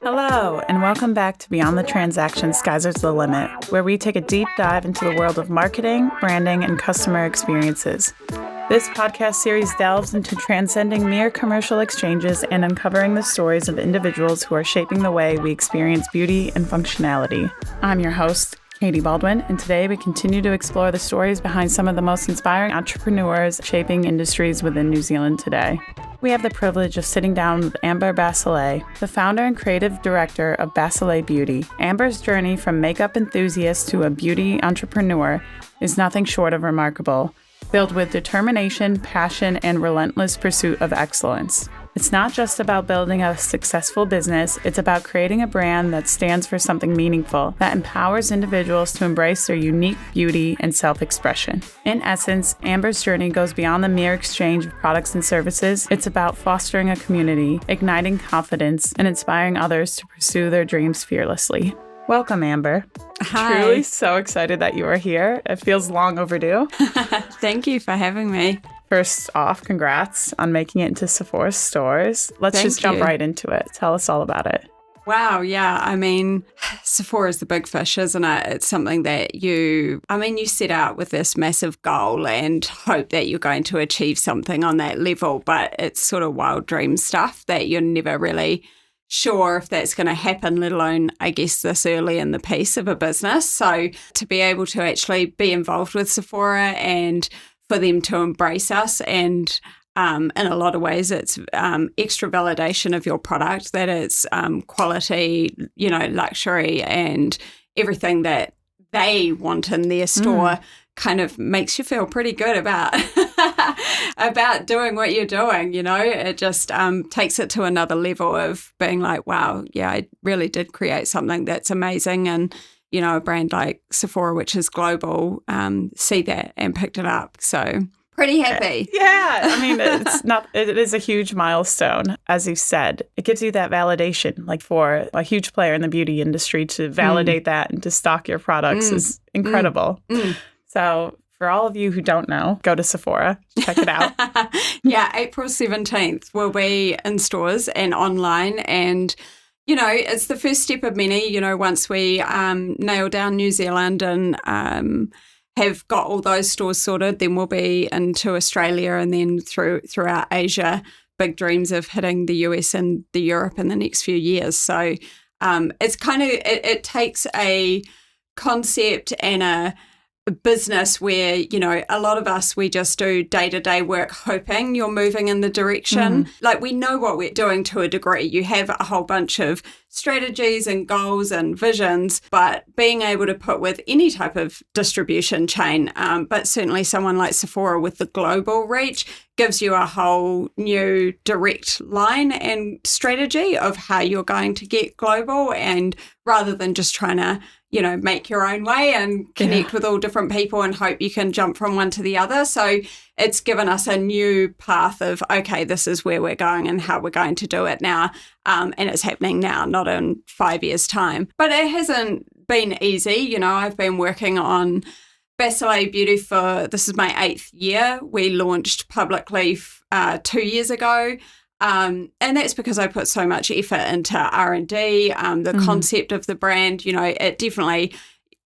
Hello, and welcome back to Beyond the Transaction, Sky's the Limit, where we take a deep dive into the world of marketing, branding, and customer experiences. This podcast series delves into transcending mere commercial exchanges and uncovering the stories of individuals who are shaping the way we experience beauty and functionality. I'm your host, Katie Baldwin, and today we continue to explore the stories behind some of the most inspiring entrepreneurs shaping industries within New Zealand today. We have the privilege of sitting down with Amber Basalaj, the founder and creative director of Basalaj Beauty. Amber's journey from makeup enthusiast to a beauty entrepreneur is nothing short of remarkable, filled with determination, passion, and relentless pursuit of excellence. It's not just about building a successful business, it's about creating a brand that stands for something meaningful, that empowers individuals to embrace their unique beauty and self-expression. In essence, Amber's journey goes beyond the mere exchange of products and services. It's about fostering a community, igniting confidence, and inspiring others to pursue their dreams fearlessly. Welcome, Amber. Hi. Truly so excited that you are here. It feels long overdue. Thank you for having me. First off, congrats on making it into Sephora stores. Let's just jump right into it. Tell us all about it. Wow, yeah. I mean, Sephora is the big fish, isn't it? It's something that you set out with this massive goal and hope that you're going to achieve something on that level, but it's sort of wild dream stuff that you're never really sure if that's going to happen, let alone, I guess, this early in the piece of a business. So to be able to actually be involved with Sephora and for them to embrace us and in a lot of ways it's extra validation of your product, that it's quality, luxury and everything that they want in their store kind of makes you feel pretty good about about doing what you're doing, It just takes it to another level of being like, wow, yeah, I really did create something that's amazing. And a brand like Sephora, which is global, see that and picked it up. So pretty happy. Yeah. I mean, it is a huge milestone. As you said, it gives you that validation, like for a huge player in the beauty industry to validate that and to stock your products is incredible. So for all of you who don't know, go to Sephora, check it out. Yeah, April 17th we'll be in stores and online, and it's the first step of many, once we nail down New Zealand and have got all those stores sorted, then we'll be into Australia and then throughout Asia, big dreams of hitting the US and the Europe in the next few years. So it's kind of, it takes a concept and a business where, a lot of us, we just do day-to-day work hoping you're moving in the direction. Like we know what we're doing to a degree. You have a whole bunch of strategies and goals and visions, but being able to put with any type of distribution chain, but certainly someone like Sephora with the global reach gives you a whole new direct line and strategy of how you're going to get global, and rather than just trying to make your own way and connect with all different people and hope you can jump from one to the other. So it's given us a new path of, okay, this is where we're going and how we're going to do it now. And it's happening now, not in 5 years' time. But it hasn't been easy. I've been working on Basalaj Beauty this is my 8th year. We launched publicly 2 years ago. And that's because I put so much effort into R&D, the concept of the brand. It definitely,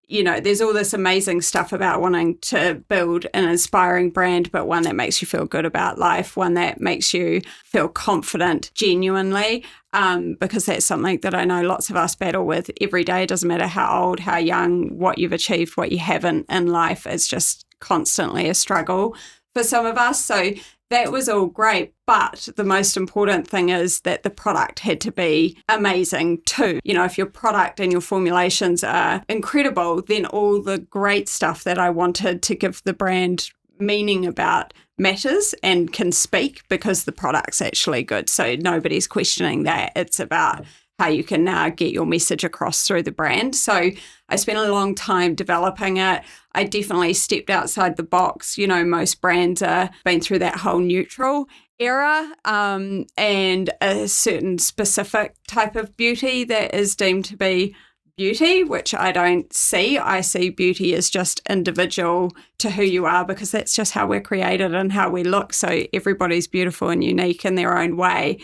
there's all this amazing stuff about wanting to build an inspiring brand, but one that makes you feel good about life, one that makes you feel confident genuinely, because that's something that I know lots of us battle with every day. It doesn't matter how old, how young, what you've achieved, what you haven't in life. It's just constantly a struggle for some of us. So that was all great, but the most important thing is that the product had to be amazing too. If your product and your formulations are incredible, then all the great stuff that I wanted to give the brand meaning about matters and can speak because the product's actually good. So nobody's questioning that. It's about how you can now get your message across through the brand. So I spent a long time developing it. I definitely stepped outside the box. Most brands are been through that whole neutral era and a certain specific type of beauty that is deemed to be beauty, which I don't see. I see beauty as just individual to who you are, because that's just how we're created and how we look. So everybody's beautiful and unique in their own way.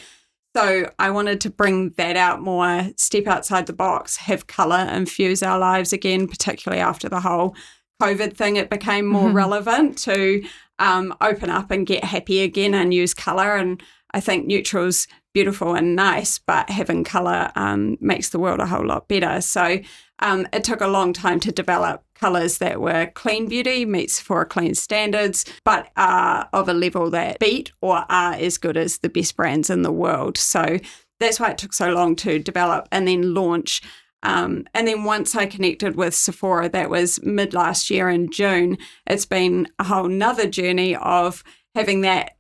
So I wanted to bring that out more, step outside the box, have colour infuse our lives again, particularly after the whole COVID thing. It became more relevant to open up and get happy again and use colour. And I think neutral's beautiful and nice, but having colour makes the world a whole lot better. So it took a long time to develop colours that were clean beauty, meet Sephora clean standards, but are of a level that beat or are as good as the best brands in the world. So that's why it took so long to develop and then launch. And then once I connected with Sephora, that was mid last year in June, it's been a whole nother journey of having that,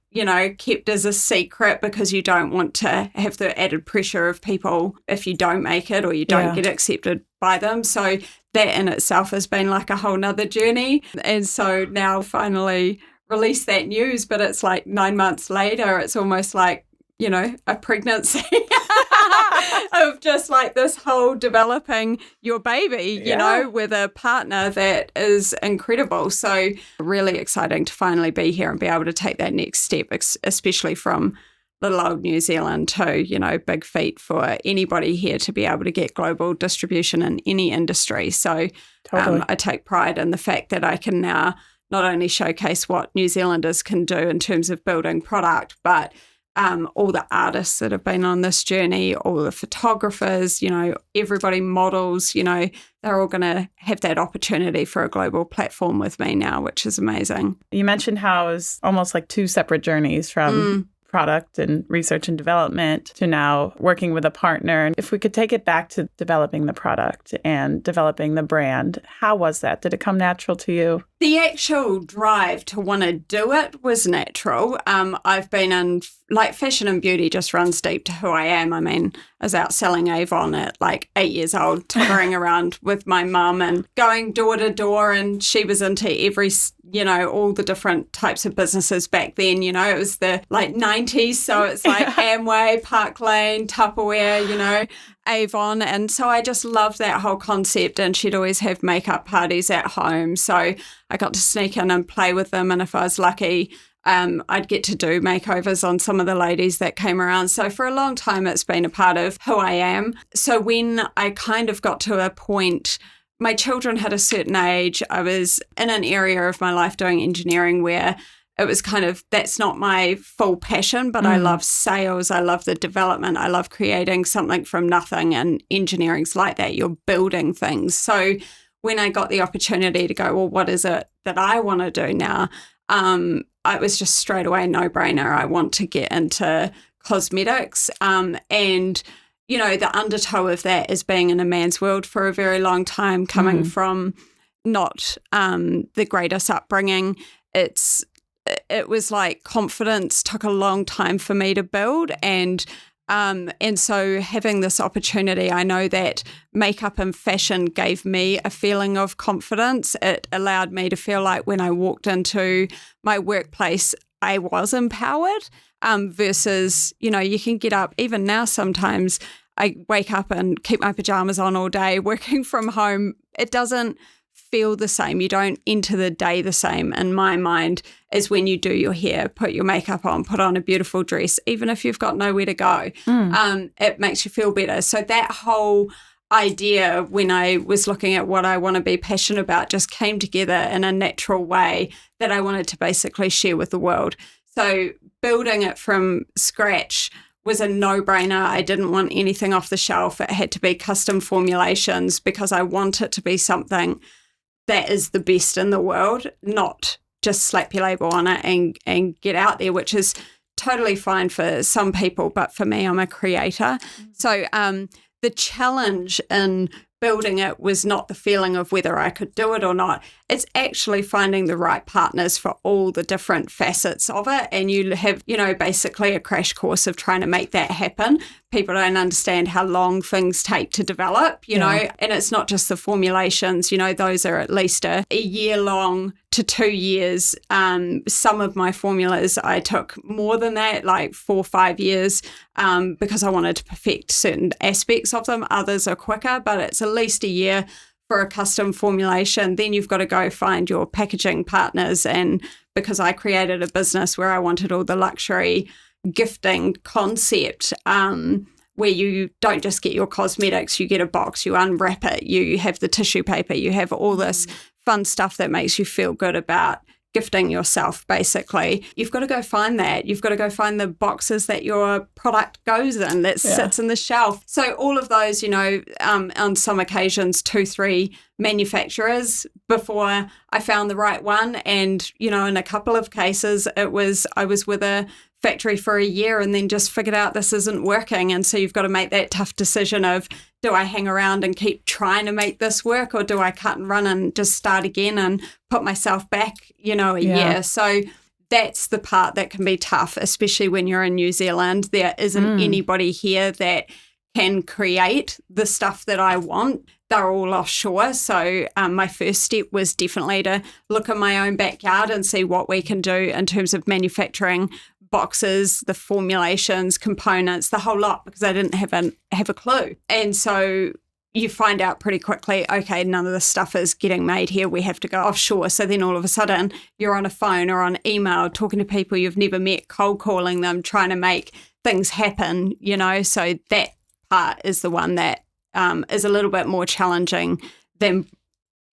kept as a secret, because you don't want to have the added pressure of people if you don't make it or you don't get accepted by them. So that in itself has been like a whole nother journey. And so now finally released that news, but it's like 9 months later, it's almost like, a pregnancy of just like this whole developing your baby, with a partner that is incredible. So really exciting to finally be here and be able to take that next step, especially from little old New Zealand to, big feat for anybody here to be able to get global distribution in any industry. So Totally. I take pride in the fact that I can now not only showcase what New Zealanders can do in terms of building product, but all the artists that have been on this journey, all the photographers, everybody, models, they're all going to have that opportunity for a global platform with me now, which is amazing. You mentioned how it was almost like two separate journeys from product and research and development to now working with a partner. And if we could take it back to developing the product and developing the brand, how was that? Did it come natural to you? The actual drive to want to do it was natural. I've been in, fashion and beauty just runs deep to who I am. I mean, I was out selling Avon at 8 years old, toddling around with my mum and going door to door. And she was into every, all the different types of businesses back then. It was the 90s. So it's like Amway, Park Lane, Tupperware, Avon. And so I just loved that whole concept. And she'd always have makeup parties at home. So I got to sneak in and play with them. And if I was lucky, I'd get to do makeovers on some of the ladies that came around. So for a long time, it's been a part of who I am. So when I kind of got to a point, my children had a certain age, I was in an area of my life doing engineering where it was kind of, that's not my full passion, but I love sales. I love the development. I love creating something from nothing, and engineering's like that. You're building things. So when I got the opportunity to go, well, what is it that I want to do now? It was just straight away no-brainer. I want to get into cosmetics. And, the undertow of that is being in a man's world for a very long time, coming from not the greatest upbringing. It was like confidence took a long time for me to build. And so having this opportunity, I know that makeup and fashion gave me a feeling of confidence. It allowed me to feel like when I walked into my workplace, I was empowered versus, you can get up, even now sometimes I wake up and keep my pajamas on all day working from home. It doesn't feel the same. You don't enter the day the same, in my mind, as when you do your hair, put your makeup on, put on a beautiful dress, even if you've got nowhere to go. It makes you feel better. So that whole idea, when I was looking at what I want to be passionate about, just came together in a natural way that I wanted to basically share with the world. So building it from scratch was a no-brainer. I didn't want anything off the shelf. It had to be custom formulations because I want it to be something that is the best in the world, not just slap your label on it and get out there, which is totally fine for some people. But for me, I'm a creator. So the challenge in building it was not the feeling of whether I could do it or not. it's actually finding the right partners for all the different facets of it. And you have, basically a crash course of trying to make that happen. People don't understand how long things take to develop, know, and it's not just the formulations, those are at least a year long to 2 years. Some of my formulas I took more than that, like 4 or 5 years, because I wanted to perfect certain aspects of them. Others are quicker, but it's at least a year for a custom formulation. Then you've got to go find your packaging partners. And because I created a business where I wanted all the luxury gifting concept, where you don't just get your cosmetics, you get a box, you unwrap it, you have the tissue paper, you have all this fun stuff that makes you feel good about gifting yourself, basically. You've got to go find that. You've got to go find the boxes that your product goes in, that sits in the shelf. So all of those, on some occasions, 2-3 manufacturers before I found the right one. And, in a couple of cases, I was with a factory for a year and then just figured out this isn't working. And so you've got to make that tough decision of, do I hang around and keep trying to make this work, or do I cut and run and just start again and put myself back, a year? So that's the part that can be tough, especially when you're in New Zealand. There isn't anybody here that can create the stuff that I want. They're all offshore. So my first step was definitely to look in my own backyard and see what we can do in terms of manufacturing boxes, the formulations, components, the whole lot, because I didn't have a clue. And so you find out pretty quickly, okay, none of this stuff is getting made here. We have to go offshore. So then all of a sudden you're on a phone or on email talking to people you've never met, cold calling them, trying to make things happen, So that part is the one that is a little bit more challenging than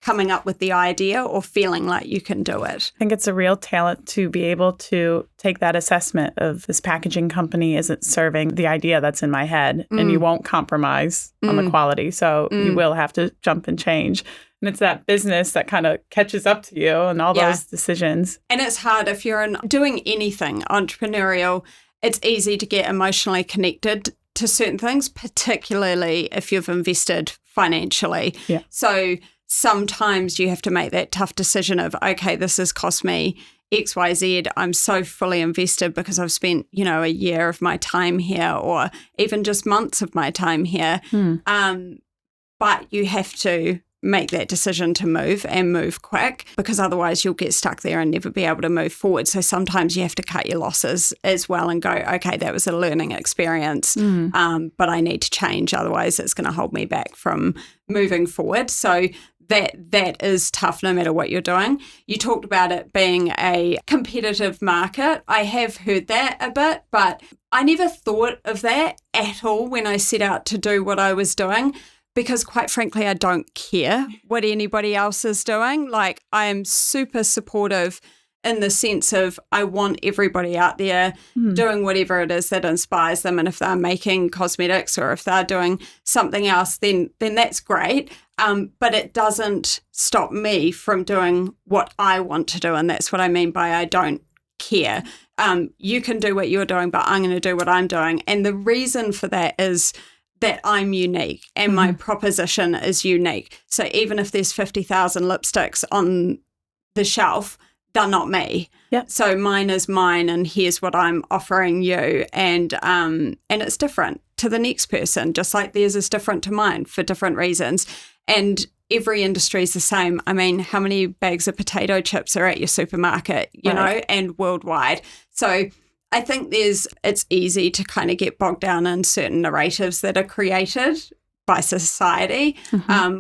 coming up with the idea or feeling like you can do it. I think it's a real talent to be able to take that assessment of this packaging company isn't serving the idea that's in my head, and you won't compromise on the quality. So you will have to jump and change. And it's that business that kind of catches up to you and all those decisions. And it's hard if you're doing anything entrepreneurial. It's easy to get emotionally connected to certain things, particularly if you've invested financially. Yeah. So sometimes you have to make that tough decision of, okay, this has cost me X, Y, Z. I'm so fully invested because I've spent, a year of my time here, or even just months of my time here. But you have to make that decision to move, and move quick, because otherwise you'll get stuck there and never be able to move forward. So sometimes you have to cut your losses as well and go, okay, that was a learning experience, but I need to change. Otherwise it's going to hold me back from moving forward. So that is tough no matter what you're doing. You talked about it being a competitive market. I have heard that a bit, but I never thought of that at all when I set out to do what I was doing, because quite frankly, I don't care what anybody else is doing. Like, I am super supportive in the sense of I want everybody out there doing whatever it is that inspires them. And if they're making cosmetics or if they're doing something else, then that's great. But it doesn't stop me from doing what I want to do. And that's what I mean by I don't care. You can do what you're doing, but I'm going to do what I'm doing. And the reason for that is that I'm unique and my proposition is unique. So even if there's 50,000 lipsticks on the shelf, they're not me. Yep. So mine is mine, and here's what I'm offering you. And it's different to the next person, just like theirs is different to mine for different reasons. And every industry is the same. I mean, how many bags of potato chips are at your supermarket, you know, and worldwide? So I think it's easy to kind of get bogged down in certain narratives that are created by society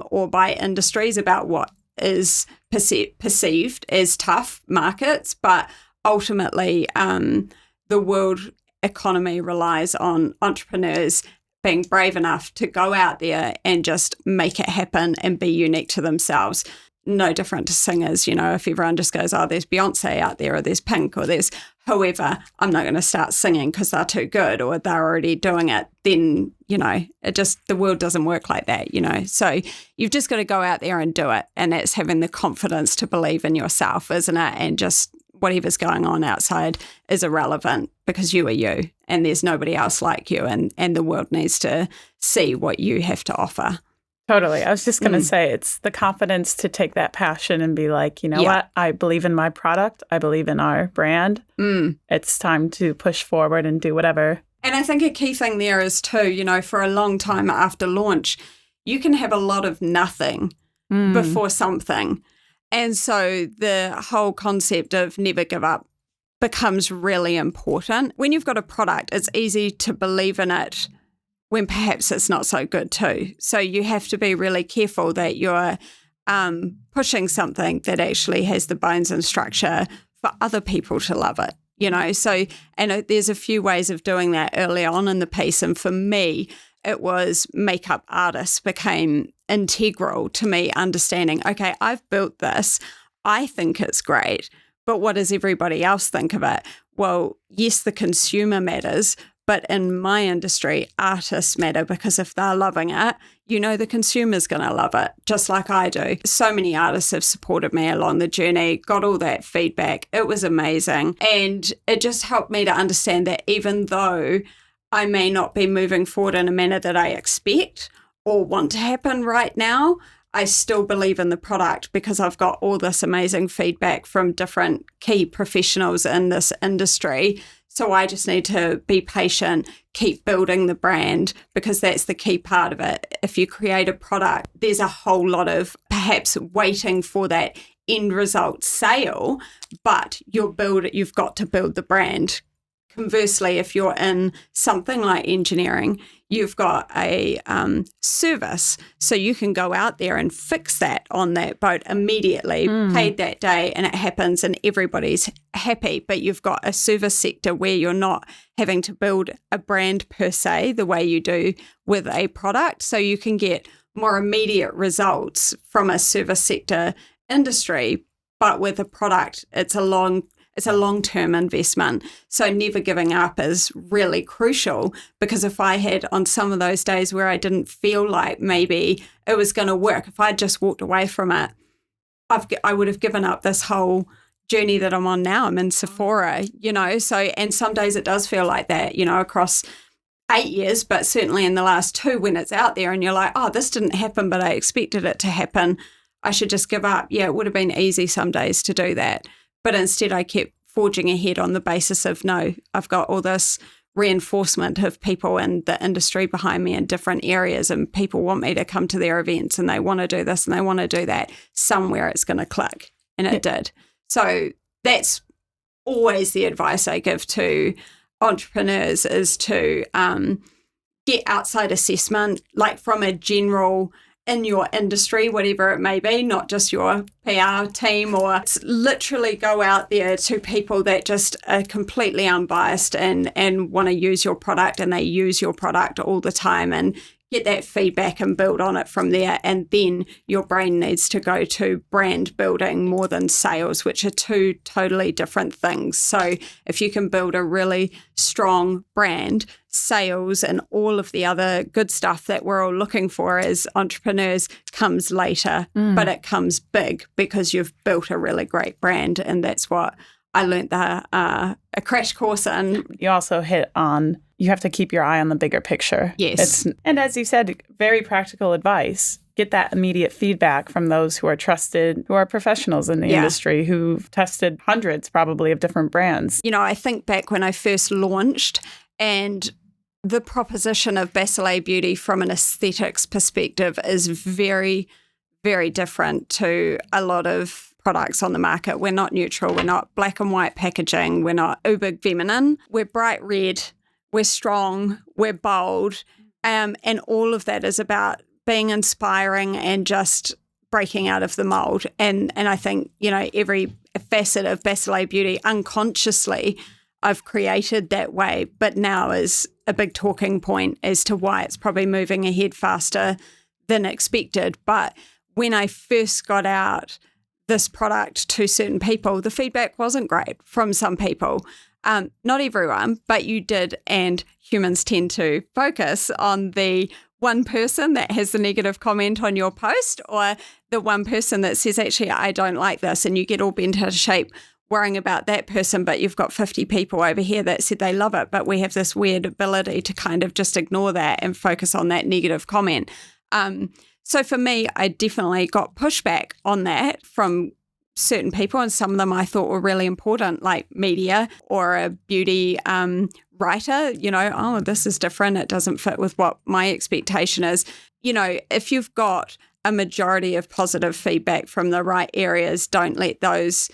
or by industries about what is perceived as tough markets. But ultimately, the world economy relies on entrepreneurs being brave enough to go out there and just make it happen and be unique to themselves. No different to singers, you know, if everyone just goes, oh, there's Beyonce out there, or there's Pink, or there's whoever, I'm not going to start singing because they're too good or they're already doing it, then, you know, the world doesn't work like that, you know. So you've just got to go out there and do it. And that's having the confidence to believe in yourself, isn't it? And just whatever's going on outside is irrelevant, because you are you and there's nobody else like you, and the world needs to see what you have to offer. Totally. I was just going to say it's the confidence to take that passion and be like, you know what? I believe in my product. I believe in our brand. It's time to push forward and do whatever. And I think a key thing there is too, you know, for a long time after launch, you can have a lot of nothing before something. And so the whole concept of never give up becomes really important. When you've got a product, it's easy to believe in it when perhaps it's not so good too. So you have to be really careful that you're pushing something that actually has the bones and structure for other people to love it, you know. So, and there's a few ways of doing that early on in the piece. And for me, it was makeup artists became integral to me understanding, okay, I've built this. I think it's great, but what does everybody else think of it? Well, yes, the consumer matters, but in my industry, artists matter because if they're loving it, you know the consumer's going to love it, just like I do. So many artists have supported me along the journey, got all that feedback. It was amazing. And it just helped me to understand that even though I may not be moving forward in a manner that I expect or want to happen right now, I still believe in the product because I've got all this amazing feedback from different key professionals in this industry. So I just need to be patient, keep building the brand because that's the key part of it. If you create a product, there's a whole lot of perhaps waiting for that end result sale, but you've got to build the brand. Conversely, if you're in something like engineering, you've got a service, so you can go out there and fix that on that boat immediately, paid that day, and it happens and everybody's happy. But you've got a service sector where you're not having to build a brand per se the way you do with a product, so you can get more immediate results from a service sector industry. But with a product, it's a long-term investment. So never giving up is really crucial because if I had on some of those days where I didn't feel like maybe it was going to work, if I'd just walked away from it, I would have given up this whole journey that I'm on now. I'm in Sephora, you know, so, and some days it does feel like that, you know, across 8 years, but certainly in the last 2 when it's out there and you're like, oh, this didn't happen, but I expected it to happen. I should just give up. Yeah, it would have been easy some days to do that. But instead I kept forging ahead on the basis of, no, I've got all this reinforcement of people in the industry behind me in different areas and people want me to come to their events and they want to do this and they want to do that. Somewhere it's going to click. And it did. So that's always the advice I give to entrepreneurs is to get outside assessment, like from a general in your industry, whatever it may be, not just your PR team, or literally go out there to people that just are completely unbiased and want to use your product and they use your product all the time and get that feedback and build on it from there. And then your brain needs to go to brand building more than sales, which are two totally different things. So if you can build a really strong brand, sales and all of the other good stuff that we're all looking for as entrepreneurs comes later, but it comes big because you've built a really great brand. And that's what I learned a crash course in. You also hit on, you have to keep your eye on the bigger picture. Yes. And as you said, very practical advice. Get that immediate feedback from those who are trusted, who are professionals in the industry, who've tested hundreds probably of different brands. You know, I think back when I first launched and the proposition of Basalaj Beauty from an aesthetics perspective is very, very different to a lot of products on the market. We're not neutral. We're not black and white packaging. We're not uber feminine. We're bright red. We're strong. We're bold. And all of that is about being inspiring and just breaking out of the mold. And I think, you know, every facet of Basalaj Beauty unconsciously I've created that way, but now is a big talking point as to why it's probably moving ahead faster than expected. But when I first got out this product to certain people, the feedback wasn't great from some people. Not everyone, but you did. And humans tend to focus on the one person that has the negative comment on your post or the one person that says, actually, I don't like this. And you get all bent out of shape worrying about that person, but you've got 50 people over here that said they love it. But we have this weird ability to kind of just ignore that and focus on that negative comment. So for me, I definitely got pushback on that from certain people, and some of them I thought were really important, like media or a beauty writer, oh, this is different. It doesn't fit with what my expectation is. If you've got a majority of positive feedback from the right areas, don't let those,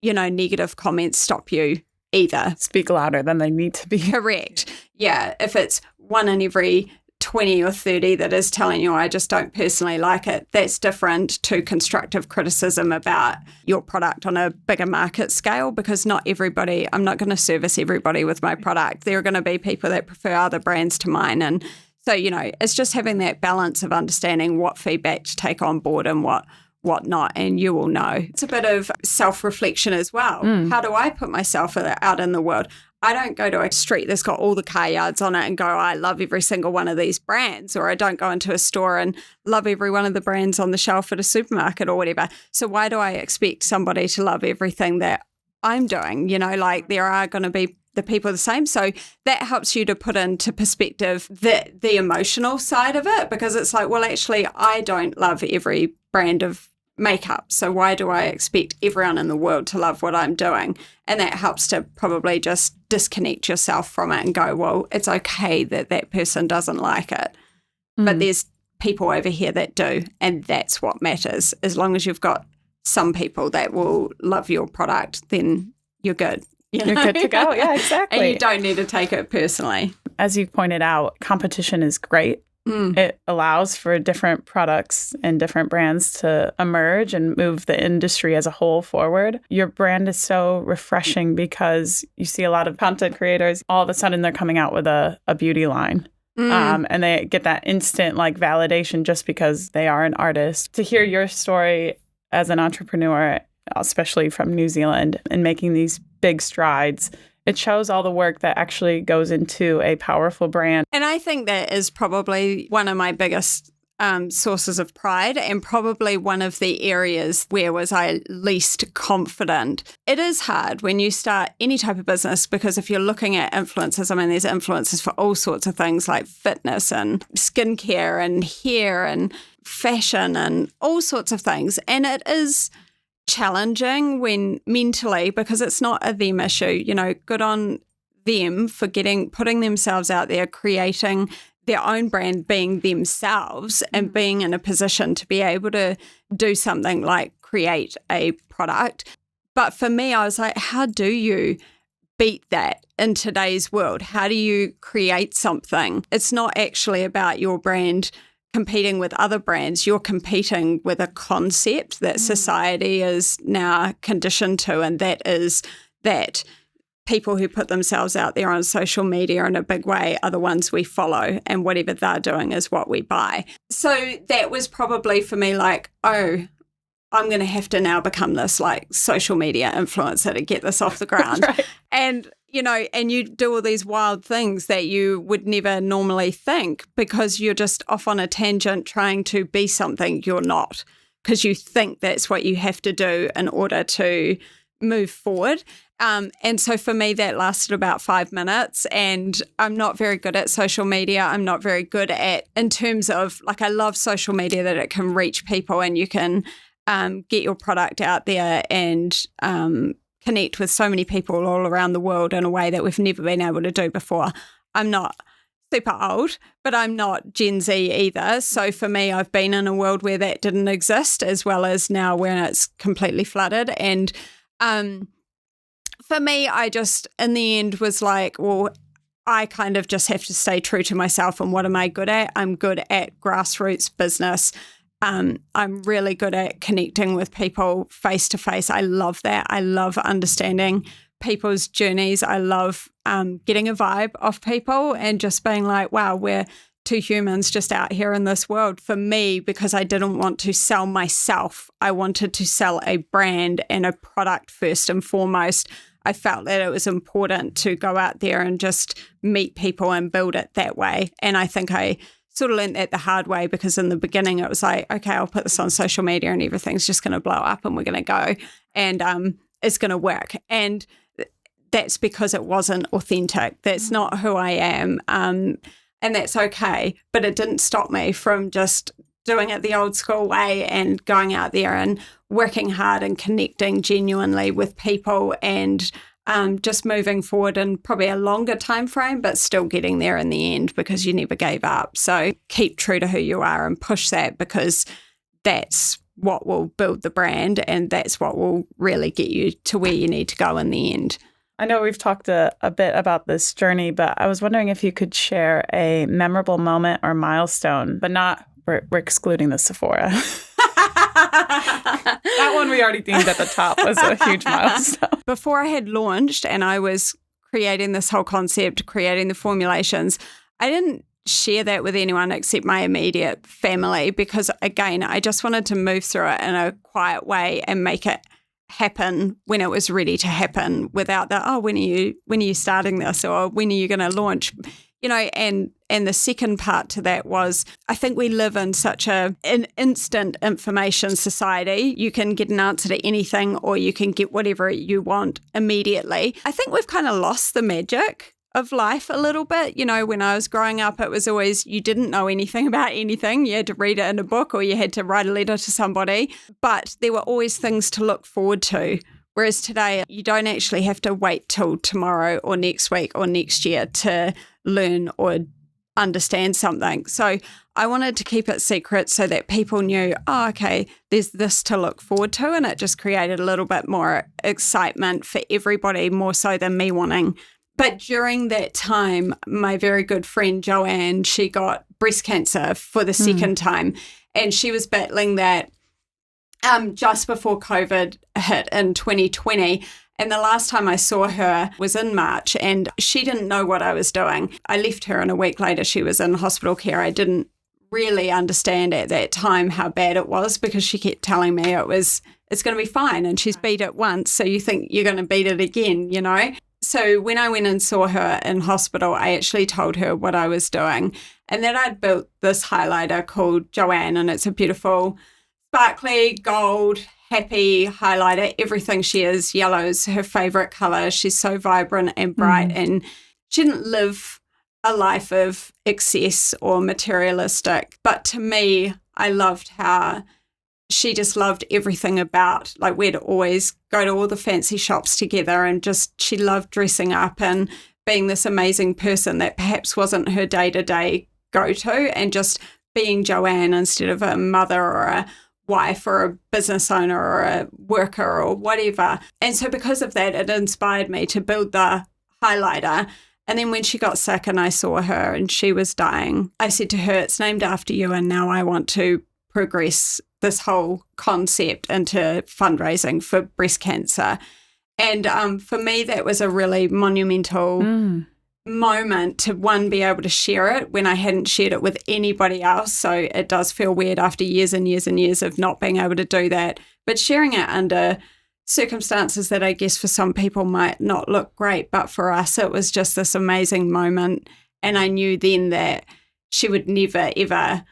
negative comments stop you either. Speak louder than they need to be. Correct. Yeah. If it's 1 in every 20 or 30 that is telling you, I just don't personally like it, that's different to constructive criticism about your product on a bigger market scale, because not everybody, I'm not going to service everybody with my product. There are going to be people that prefer other brands to mine. And so, it's just having that balance of understanding what feedback to take on board and what not, and you will know. It's a bit of self-reflection as well. How do I put myself out in the world? I don't go to a street that's got all the car yards on it and go, I love every single one of these brands, or I don't go into a store and love every one of the brands on the shelf at a supermarket or whatever. So why do I expect somebody to love everything that I'm doing? There are going to be the people the same. So that helps you to put into perspective the emotional side of it, because it's like, well, actually, I don't love every brand of makeup. So why do I expect everyone in the world to love what I'm doing? And that helps to probably just disconnect yourself from it and go, well, it's okay that that person doesn't like it. But there's people over here that do. And that's what matters. As long as you've got some people that will love your product, then you're good. You're good to go. Yeah, exactly. And you don't need to take it personally. As you pointed out, competition is great. It allows for different products and different brands to emerge and move the industry as a whole forward. Your brand is so refreshing because you see a lot of content creators, all of a sudden they're coming out with a beauty line. And they get that instant validation just because they are an artist. To hear your story as an entrepreneur, especially from New Zealand, and making these big strides, it shows all the work that actually goes into a powerful brand. And I think that is probably one of my biggest sources of pride, and probably one of the areas where was I least confident. It is hard when you start any type of business, because if you're looking at influencers, there's influencers for all sorts of things like fitness and skincare and hair and fashion and all sorts of things. And it is challenging when mentally, because it's not a them issue. Good on them for putting themselves out there, creating their own brand, being themselves, and being in a position to be able to do something like create a product. But for me, I was like, how do you beat that in today's world? How do you create something? It's not actually about your brand competing with other brands. You're competing with a concept that society is now conditioned to, and that is that people who put themselves out there on social media in a big way are the ones we follow, and whatever they're doing is what we buy. So that was probably for me like, oh, I'm going to have to now become this social media influencer to get this off the ground. Right. And and you do all these wild things that you would never normally think, because you're just off on a tangent trying to be something you're not, because you think that's what you have to do in order to move forward. And so for me, that lasted about 5 minutes, and I'm not very good at social media. I'm not very good at, in terms of I love social media, that it can reach people and you can get your product out there and connect with so many people all around the world in a way that we've never been able to do before. I'm not super old, but I'm not Gen Z either. So for me, I've been in a world where that didn't exist, as well as now when it's completely flooded. And for me, I just, in the end, was like, well, I kind of just have to stay true to myself. And what am I good at? I'm good at grassroots business. I'm really good at connecting with people face to face. I love that. I love understanding people's journeys. I love getting a vibe off people and just being like, wow, we're two humans just out here in this world. For me, because I didn't want to sell myself, I wanted to sell a brand and a product first and foremost. I felt that it was important to go out there and just meet people and build it that way. And I think I sort of learned that the hard way, because in the beginning it was like, okay, I'll put this on social media and everything's just going to blow up and we're going to go and it's going to work. And that's because it wasn't authentic. That's not who I am. And that's okay. But it didn't stop me from just doing it the old school way and going out there and working hard and connecting genuinely with people and just moving forward in probably a longer time frame, but still getting there in the end because you never gave up. So keep true to who you are and push that, because that's what will build the brand and that's what will really get you to where you need to go in the end. I know we've talked a bit about this journey, but I was wondering if you could share a memorable moment or milestone, but we're excluding the Sephora. That one we already deemed at the top was a huge milestone. Before I had launched and I was creating this whole concept, creating the formulations, I didn't share that with anyone except my immediate family because, again, I just wanted to move through it in a quiet way and make it happen when it was ready to happen without when are you starting this, or when are you going to launch? And the second part to that was, I think we live in such an instant information society. You can get an answer to anything or you can get whatever you want immediately. I think we've kind of lost the magic of life a little bit. When I was growing up, it was always, you didn't know anything about anything. You had to read it in a book or you had to write a letter to somebody, but there were always things to look forward to. Whereas today, you don't actually have to wait till tomorrow or next week or next year to learn or understand something. So I wanted to keep it secret so that people knew, okay, there's this to look forward to. And it just created a little bit more excitement for everybody, more so than me wanting. But during that time, my very good friend Joanne, she got breast cancer for the second time. And she was battling that just before COVID hit in 2020. And the last time I saw her was in March, and she didn't know what I was doing. I left her, and a week later she was in hospital care. I didn't really understand at that time how bad it was because she kept telling me it's going to be fine, and she's beat it once, so you think you're going to beat it again, So when I went and saw her in hospital, I actually told her what I was doing and that I'd built this highlighter called Joanne, and it's a beautiful, sparkly, gold, happy highlighter. Everything she is, yellow is her favourite colour. She's so vibrant and bright, and she didn't live a life of excess or materialistic. But to me, I loved how she just loved everything about, like, we'd always go to all the fancy shops together, and just she loved dressing up and being this amazing person that perhaps wasn't her day-to-day go-to, and just being Joanne instead of a mother or a wife or a business owner or a worker or whatever. And so because of that, it inspired me to build the highlighter. And then when she got sick and I saw her and she was dying, I said to her, it's named after you, and now I want to progress this whole concept into fundraising for breast cancer. And for me, that was a really monumental moment to, one, be able to share it when I hadn't shared it with anybody else. So it does feel weird after years and years and years of not being able to do that, but sharing it under circumstances that I guess for some people might not look great, but for us it was just this amazing moment. And I knew then that she would never ever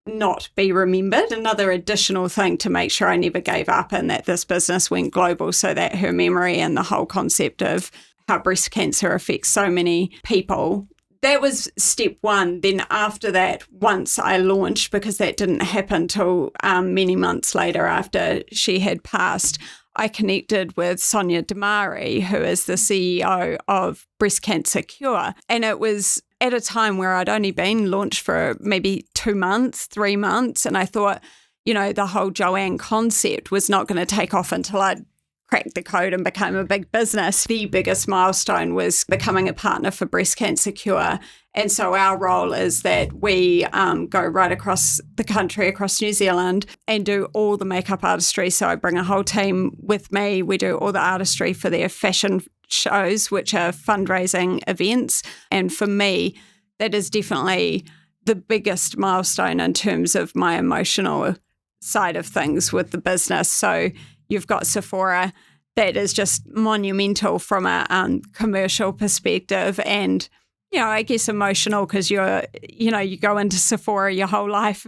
not be remembered. Another additional thing to make sure I never gave up and that this business went global, so that her memory and the whole concept of how breast cancer affects so many people. That was step one. Then after that, once I launched, because that didn't happen till many months later after she had passed, I connected with Sonia Damari, who is the CEO of Breast Cancer Cure. And it was at a time where I'd only been launched for maybe 2 months, 3 months. And I thought, the whole Joanne concept was not going to take off until I'd cracked the code and became a big business. The biggest milestone was becoming a partner for Breast Cancer Cure. And so our role is that we go right across the country, across New Zealand, and do all the makeup artistry. So I bring a whole team with me. We do all the artistry for their fashion shows, which are fundraising events. And for me, that is definitely the biggest milestone in terms of my emotional side of things with the business. So you've got Sephora, that is just monumental from a commercial perspective, and I guess emotional because you go into Sephora your whole life,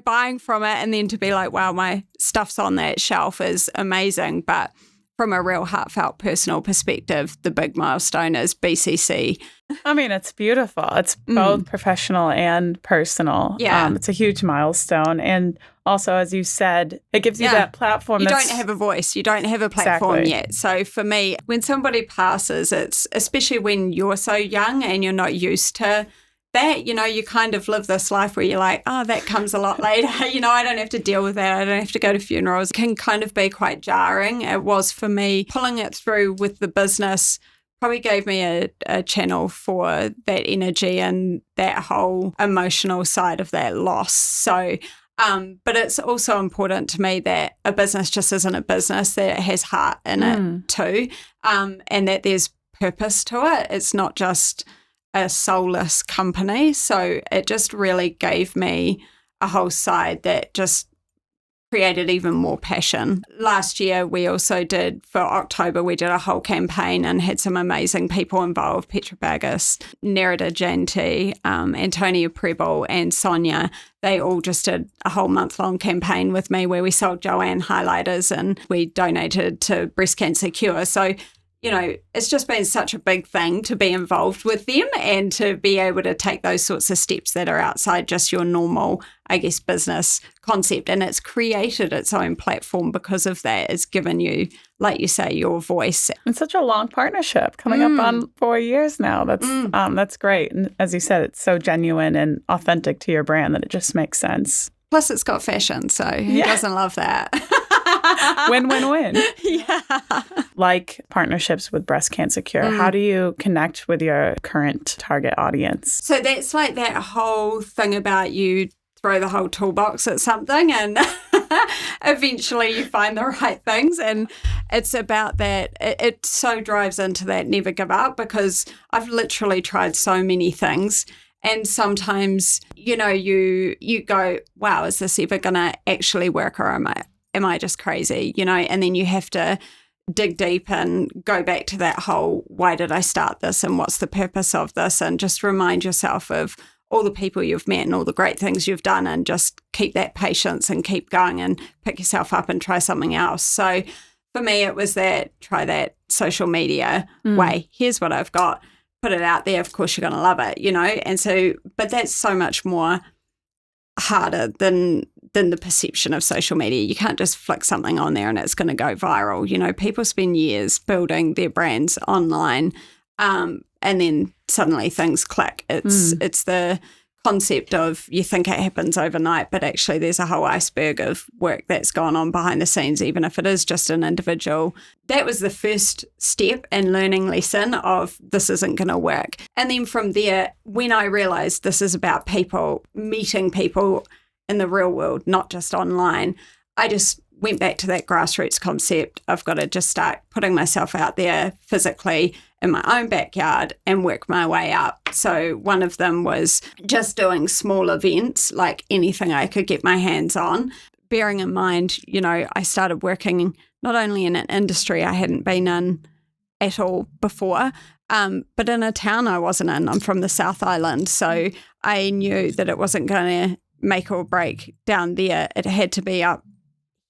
buying from it, and then to be like, wow, my stuff's on that shelf is amazing. But from a real heartfelt personal perspective, the big milestone is BCC. I mean, it's beautiful. It's both professional and personal. Yeah. It's a huge milestone. And also, as you said, it gives you that platform. You don't have a voice. You don't have a platform yet. So for me, when somebody passes, it's especially when you're so young and you're not used to that, you kind of live this life where you're like, oh, that comes a lot later. I don't have to deal with that. I don't have to go to funerals. It can kind of be quite jarring. It was for me. Pulling it through with the business probably gave me a channel for that energy and that whole emotional side of that loss. So, but it's also important to me that a business just isn't a business, that it has heart in it too, and that there's purpose to it. It's not just a soulless company. So it just really gave me a whole side that just created even more passion. Last year, we also did, for October, we did a whole campaign and had some amazing people involved, Petra Bagus, Nerida Janti, Antonia Preble and Sonia. They all just did a whole month-long campaign with me where we sold Joanne highlighters and we donated to Breast Cancer Cure. So it's just been such a big thing to be involved with them and to be able to take those sorts of steps that are outside just your normal, I guess, business concept. And it's created its own platform because of that. It's given you, like you say, your voice. It's such a long partnership coming up on 4 years now. That's great. And as you said, it's so genuine and authentic to your brand that it just makes sense. Plus, it's got fashion. So who doesn't love that? Win, win, win. Yeah. Like partnerships with Breast Cancer Cure, how do you connect with your current target audience? So that's like that whole thing about you throw the whole toolbox at something and eventually you find the right things. And it's about that. It so drives into that never give up, because I've literally tried so many things. And sometimes, you go, wow, is this ever going to actually work, or am I just crazy? And then you have to dig deep and go back to that whole, why did I start this and what's the purpose of this? And just remind yourself of all the people you've met and all the great things you've done, and just keep that patience and keep going and pick yourself up and try something else. So for me, it was try that social media way. Here's what I've got. Put it out there. Of course, you're going to love it, And so, but that's so much more harder than the perception of social media. You can't just flick something on there and it's going to go viral. People spend years building their brands online, and then suddenly things click. It's the concept of, you think it happens overnight, but actually there's a whole iceberg of work that's gone on behind the scenes, even if it is just an individual. That was the first step and learning lesson of, this isn't going to work. And then from there, when I realized this is about people, meeting people in the real world, not just online, I just went back to that grassroots concept. I've got to just start putting myself out there physically in my own backyard and work my way up. So one of them was just doing small events, like anything I could get my hands on. Bearing in mind, I started working not only in an industry I hadn't been in at all before, but in a town I wasn't in. I'm from the South Island, so I knew that it wasn't going to make or break down there. It had to be up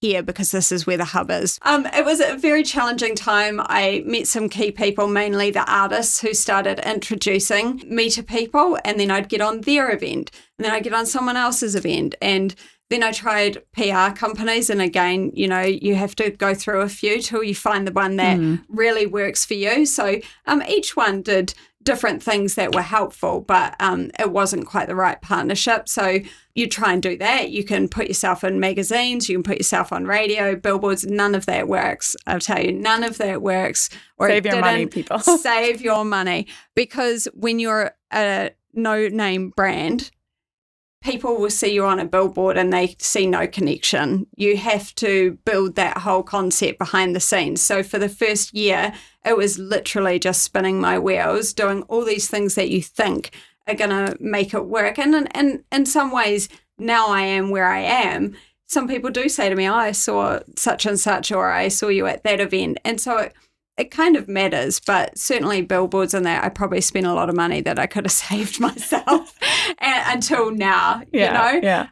here because this is where the hub is. It was a very challenging time. I met some key people, mainly the artists, who started introducing me to people, and then I'd get on their event, and then I'd get on someone else's event, and then I tried PR companies, and again, you have to go through a few till you find the one that really works for you. So each one did different things that were helpful, but it wasn't quite the right partnership. So you try and do that. You can put yourself in magazines, you can put yourself on radio, billboards. None of that works. I'll tell you, none of that works. Or save your money, people. Save your money. Because when you're a no-name brand, people will see you on a billboard and they see no connection. You have to build that whole concept behind the scenes. So for the first year, it was literally just spinning my wheels, doing all these things that you think are going to make it work. And in some ways, now I am where I am. Some people do say to me, I saw such and such, or I saw you at that event. And so it kind of matters, but certainly billboards and that, I probably spent a lot of money that I could have saved myself until now, Yeah.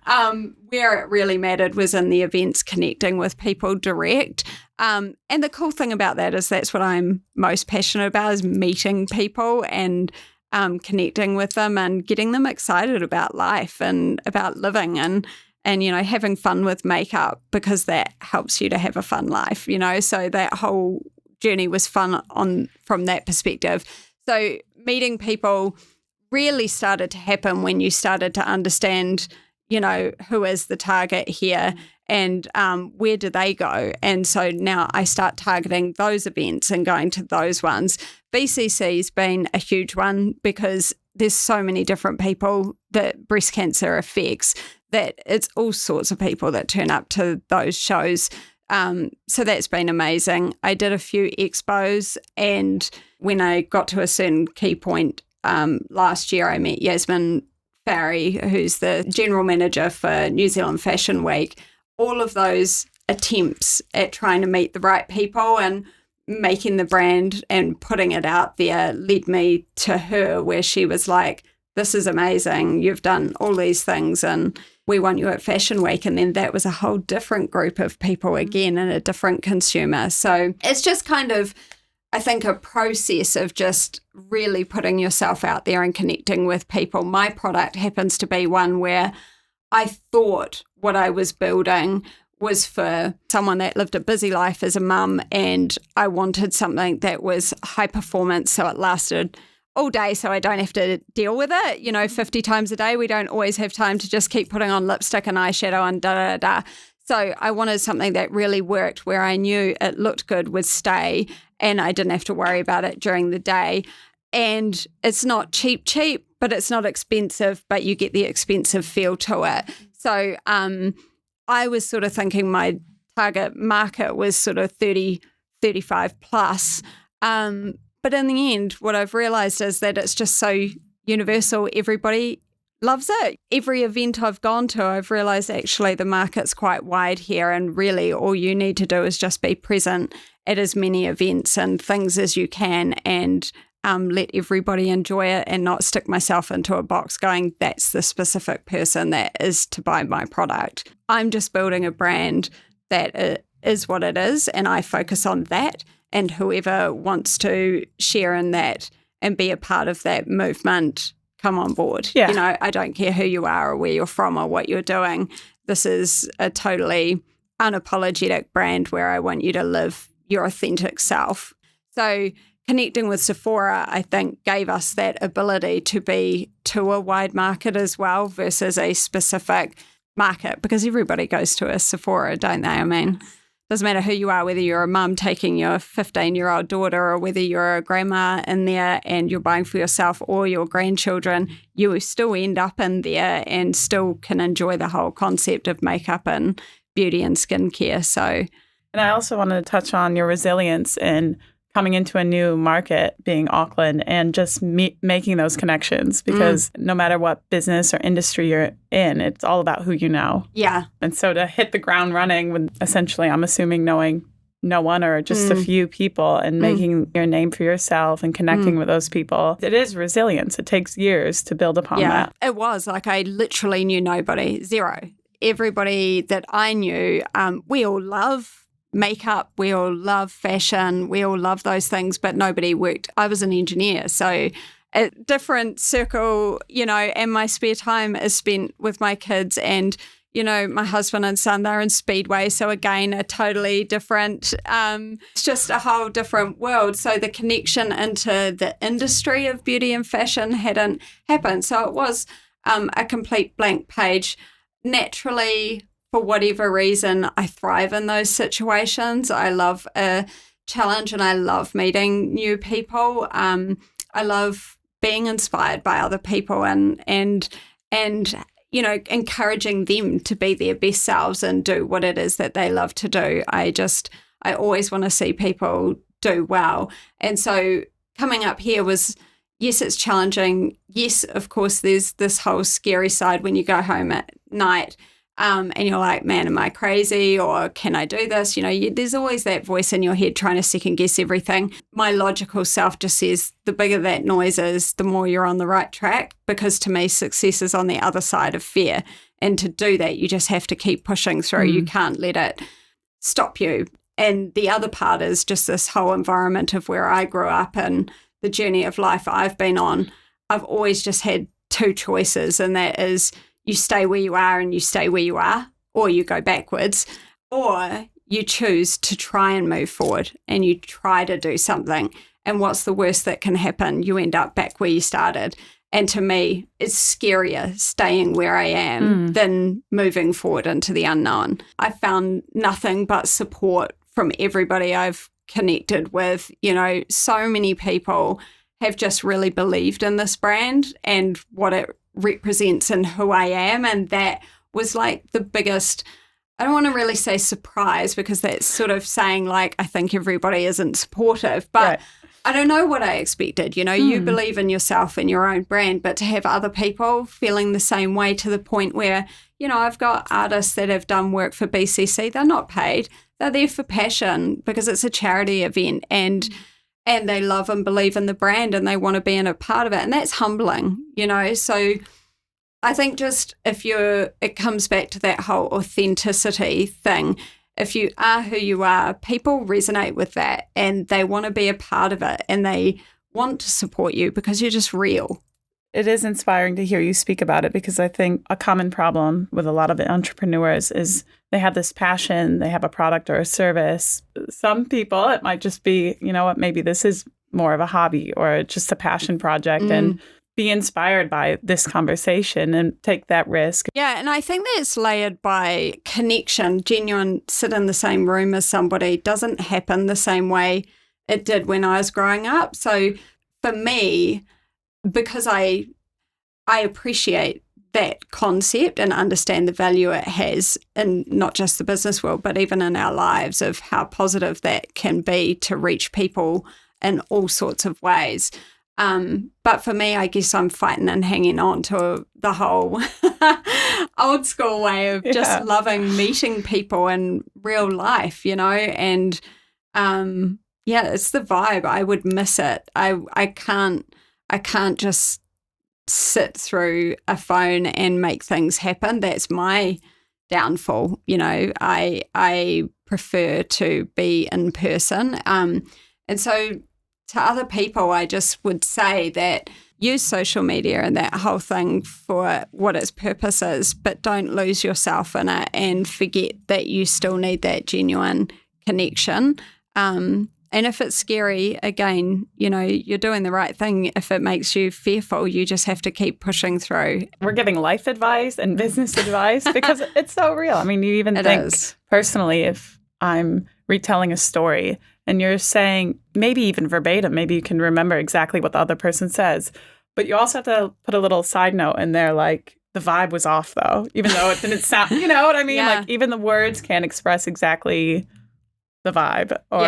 Where it really mattered was in the events, connecting with people direct. And the cool thing about that is that's what I'm most passionate about, is meeting people and connecting with them and getting them excited about life and about living and having fun with makeup, because that helps you to have a fun life, So that whole journey was fun from that perspective. So meeting people really started to happen when you started to understand, who is the target here and where do they go. And so now I start targeting those events and going to those ones. BCC's been a huge one because there's so many different people that breast cancer affects, that it's all sorts of people that turn up to those shows. So that's been amazing. I did a few expos, and when I got to a certain key point last year, I met Yasmin Farry, who's the general manager for New Zealand Fashion Week. All of those attempts at trying to meet the right people and making the brand and putting it out there led me to her, where she was like, this is amazing. You've done all these things and we want you at Fashion Week. And then that was a whole different group of people again and a different consumer. So it's just kind of, I think, a process of just really putting yourself out there and connecting with people. My product happens to be one where I thought what I was building was for someone that lived a busy life as a mum, and I wanted something that was high performance so it lasted all day so I don't have to deal with it, 50 times a day. We don't always have time to just keep putting on lipstick and eyeshadow and da-da-da. So I wanted something that really worked, where I knew it looked good, would stay, and I didn't have to worry about it during the day. And it's not cheap, but it's not expensive, but you get the expensive feel to it. So I was sort of thinking my target market was sort of 30, 35 plus. But in the end, what I've realised is that it's just so universal. Everybody loves it. Every event I've gone to, I've realised actually the market's quite wide here, and really all you need to do is just be present at as many events and things as you can, and let everybody enjoy it, and not stick myself into a box going, that's the specific person that is to buy my product. I'm just building a brand that is what it is, and I focus on that, and whoever wants to share in that and be a part of that movement, come on board. Yeah. I don't care who you are or where you're from or what you're doing. This is a totally unapologetic brand where I want you to live your authentic self. So connecting with Sephora, I think, gave us that ability to be to a wide market as well versus a specific market, because everybody goes to a Sephora, don't they? I mean, doesn't matter who you are, whether you're a mum taking your 15-year-old daughter or whether you're a grandma in there and you're buying for yourself or your grandchildren, you still end up in there and still can enjoy the whole concept of makeup and beauty and skincare. So, and I also wanted to touch on your resilience in coming into a new market, being Auckland, and just making those connections, because no matter what business or industry you're in, it's all about who you know. Yeah. And so to hit the ground running with essentially, I'm assuming, knowing no one or just a few people and making your name for yourself and connecting with those people, it is resilience. It takes years to build upon that. It was. Like, I literally knew nobody, zero. Everybody that I knew, we all love makeup, we all love fashion, we all love those things, but nobody worked. I was an engineer, so a different circle, and my spare time is spent with my kids, and my husband and son, they're in Speedway, so again, a totally different, it's just a whole different world. So the connection into the industry of beauty and fashion hadn't happened. So it was a complete blank page. Naturally, for whatever reason, I thrive in those situations. I love a challenge and I love meeting new people. I love being inspired by other people and encouraging them to be their best selves and do what it is that they love to do. I always want to see people do well. And so coming up here was, yes, it's challenging. Yes, of course, there's this whole scary side when you go home at night. And you're like, man, am I crazy? Or can I do this? There's always that voice in your head trying to second guess everything. My logical self just says the bigger that noise is, the more you're on the right track, because to me, success is on the other side of fear. And to do that, you just have to keep pushing through. You can't let it stop you. And the other part is just this whole environment of where I grew up and the journey of life I've been on. I've always just had two choices, and that is you stay where you are and you stay where you are, or you go backwards, or you choose to try and move forward and you try to do something. And what's the worst that can happen? You end up back where you started. And to me, it's scarier staying where I am than moving forward into the unknown. I found nothing but support from everybody I've connected with. You know, so many people have just really believed in this brand and what it represents and who I am. And that was like the biggest, I don't want to really say surprise, because that's sort of saying like, I think everybody isn't supportive, but right. I don't know what I expected. You know, you believe in yourself and your own brand, but to have other people feeling the same way, to the point where, you know, I've got artists that have done work for BCC. They're not paid. They're there for passion because it's a charity event, and they love and believe in the brand and they want to be in a part of it. And that's humbling, you know. So I think just it comes back to that whole authenticity thing. If you are who you are, people resonate with that and they want to be a part of it and they want to support you because you're just real. It is inspiring to hear you speak about it, because I think a common problem with a lot of entrepreneurs is they have this passion, they have a product or a service. Some people, it might just be, you know what, maybe this is more of a hobby or just a passion project, and be inspired by this conversation and take that risk. Yeah, and I think that's layered by connection. Genuine, sit in the same room as somebody doesn't happen the same way it did when I was growing up. So for me, because I appreciate that concept and understand the value it has in not just the business world, but even in our lives, of how positive that can be to reach people in all sorts of ways. But for me, I guess I'm fighting and hanging on to the whole old school way of just loving meeting people in real life, you know, and it's the vibe. I would miss it. I can't just sit through a phone and make things happen. That's my downfall. You know, I prefer to be in person. And so to other people, I just would say that use social media and that whole thing for what its purpose is, but don't lose yourself in it and forget that you still need that genuine connection. And if it's scary, again, you know, you're doing the right thing. If it makes you fearful, you just have to keep pushing through. We're giving life advice and business advice because it's so real. I mean, you even think personally, if I'm retelling a story and you're saying maybe even verbatim, maybe you can remember exactly what the other person says, but you also have to put a little side note in there, like the vibe was off though, even though it didn't sound, you know what I mean? Like even the words can't express exactly the vibe, or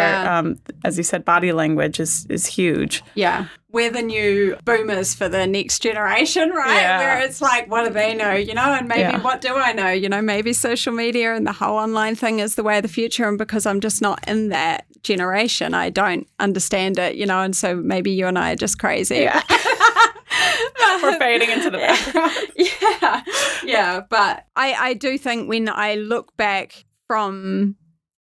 as you said, body language is huge. Yeah. We're the new boomers for the next generation, right? Yeah. Where it's like, what do they know, you know? And maybe what do I know? You know, maybe social media and the whole online thing is the way of the future. And because I'm just not in that generation, I don't understand it, you know? And so maybe you and I are just crazy. Yeah. We're fading into the background. Yeah. But I do think when I look back from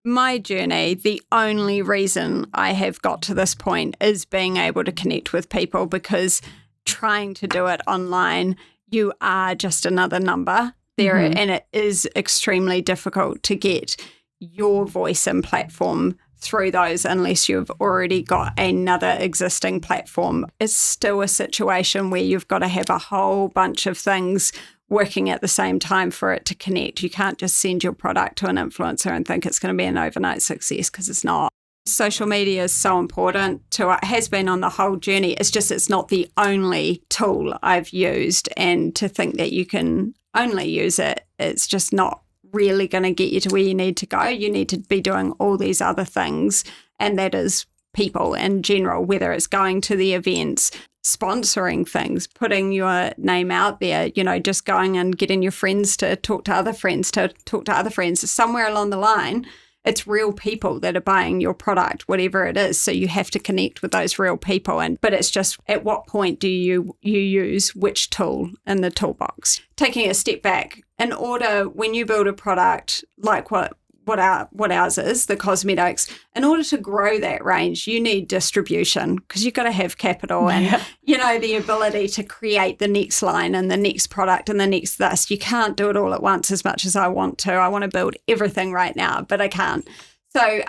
my journey, the only reason I have got to this point is being able to connect with people, because trying to do it online, you are just another number there, and it is extremely difficult to get your voice and platform through those unless you've already got another existing platform. It's still a situation where you've got to have a whole bunch of things working at the same time for it to connect. You can't just send your product to an influencer and think it's going to be an overnight success, because it's not. Social media is so important it has been on the whole journey. It's just, it's not the only tool I've used, and to think that you can only use it, it's just not really going to get you to where you need to go. You need to be doing all these other things, and that is people in general, whether it's going to the events, sponsoring things, putting your name out there, you know, just going and getting your friends to talk to other friends, somewhere along the line, it's real people that are buying your product, whatever it is. So you have to connect with those real people. But it's just, at what point do you use which tool in the toolbox? Taking a step back, in order, when you build a product like what what ours is, the cosmetics. In order to grow that range, you need distribution because you've got to have capital and, the ability to create the next line and the next product and the next this. You can't do it all at once as much as I want to. I want to build everything right now, but I can't. So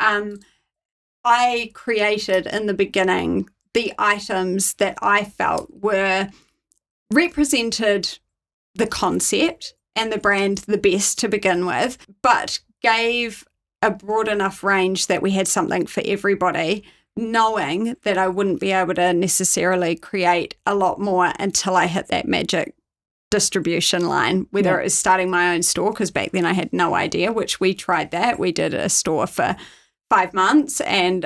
I created in the beginning the items that I felt represented the concept and the brand the best to begin with, but gave a broad enough range that we had something for everybody, knowing that I wouldn't be able to necessarily create a lot more until I hit that magic distribution line, whether it was starting my own store, because back then I had no idea, which we tried that. We did a store for 5 months and,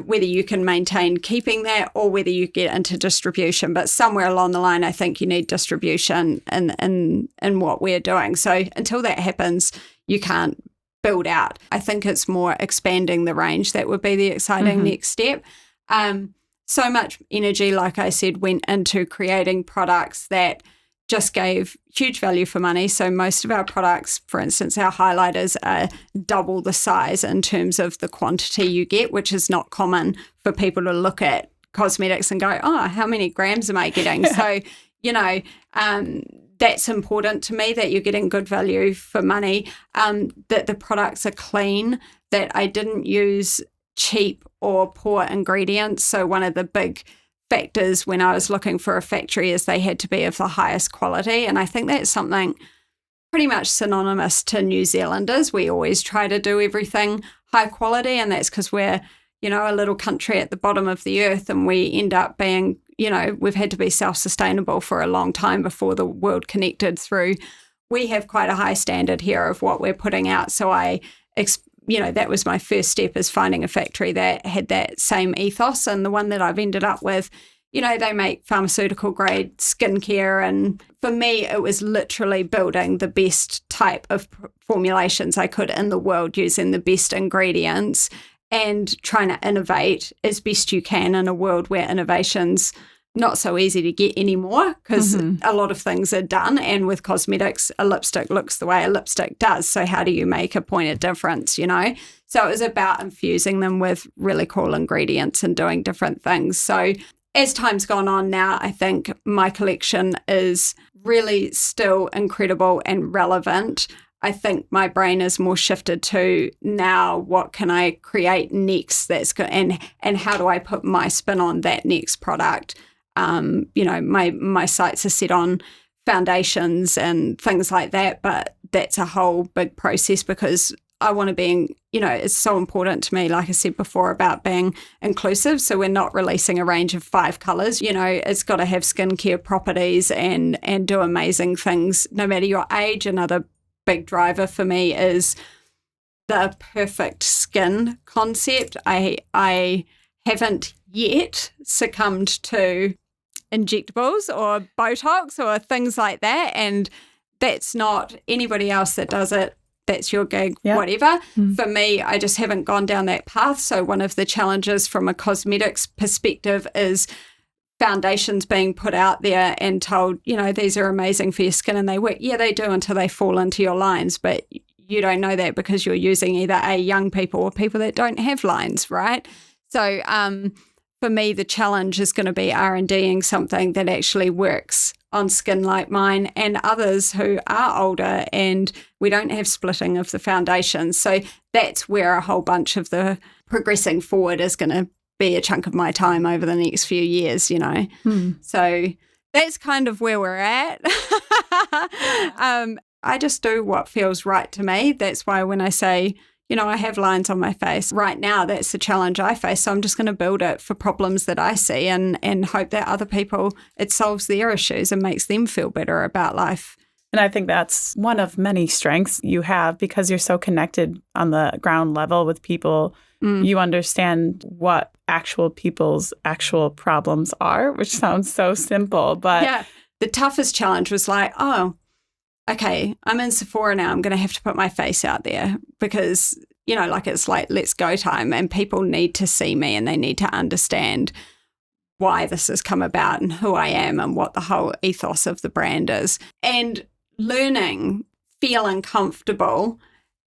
whether you can maintain keeping that or whether you get into distribution. But somewhere along the line, I think you need distribution in what we're doing. So until that happens, you can't build out. I think it's more expanding the range. That would be the exciting next step. So much energy, like I said, went into creating products that just gave huge value for money. So most of our products, for instance, our highlighters are double the size in terms of the quantity you get, which is not common for people to look at cosmetics and go, oh, how many grams am I getting? So, that's important to me, that you're getting good value for money, that the products are clean, that I didn't use cheap or poor ingredients. So one of the big factors when I was looking for a factory is they had to be of the highest quality. And I think that's something pretty much synonymous to New Zealanders. We always try to do everything high quality, and that's because we're, a little country at the bottom of the earth, and we end up being, we've had to be self-sustainable for a long time before the world connected through. We have quite a high standard here of what we're putting out. So that was my first step, is finding a factory that had that same ethos. And the one that I've ended up with, they make pharmaceutical grade skincare. And for me, it was literally building the best type of formulations I could in the world using the best ingredients and trying to innovate as best you can in a world where innovation's not so easy to get anymore, because a lot of things are done. And with cosmetics, a lipstick looks the way a lipstick does. So how do you make a point of difference, So it was about infusing them with really cool ingredients and doing different things. So as time's gone on now, I think my collection is really still incredible and relevant. I think my brain is more shifted to now, what can I create next that's good, and how do I put my spin on that next product? My sights are set on foundations and things like that, but that's a whole big process because I want to be, it's so important to me, like I said before, about being inclusive. So we're not releasing a range of 5 colours. It's got to have skincare properties and do amazing things no matter your age. Another big driver for me is the perfect skin concept. I haven't yet succumbed to injectables or Botox or things like that, and that's not anybody else that does it. That's your gig, whatever. For me, I just haven't gone down that path. So one of the challenges from a cosmetics perspective is foundations being put out there and told, these are amazing for your skin, and they work. Yeah, they do, until they fall into your lines, but you don't know that because you're using either young people or people that don't have lines, right? So for me, the challenge is going to be R&Ding something that actually works on skin like mine and others who are older, and we don't have splitting of the foundations. So that's where a whole bunch of the progressing forward is going to be a chunk of my time over the next few years, So that's kind of where we're at. I just do what feels right to me. That's why when I say, I have lines on my face right now, that's the challenge I face. So I'm just going to build it for problems that I see and hope that other people, it solves their issues and makes them feel better about life. And I think that's one of many strengths you have because you're so connected on the ground level with people. You understand what actual people's actual problems are, which sounds so simple. But yeah, the toughest challenge was like, oh, okay, I'm in Sephora now. I'm going to have to put my face out there because, it's like let's go time, and people need to see me and they need to understand why this has come about and who I am and what the whole ethos of the brand is. And learning, feeling comfortable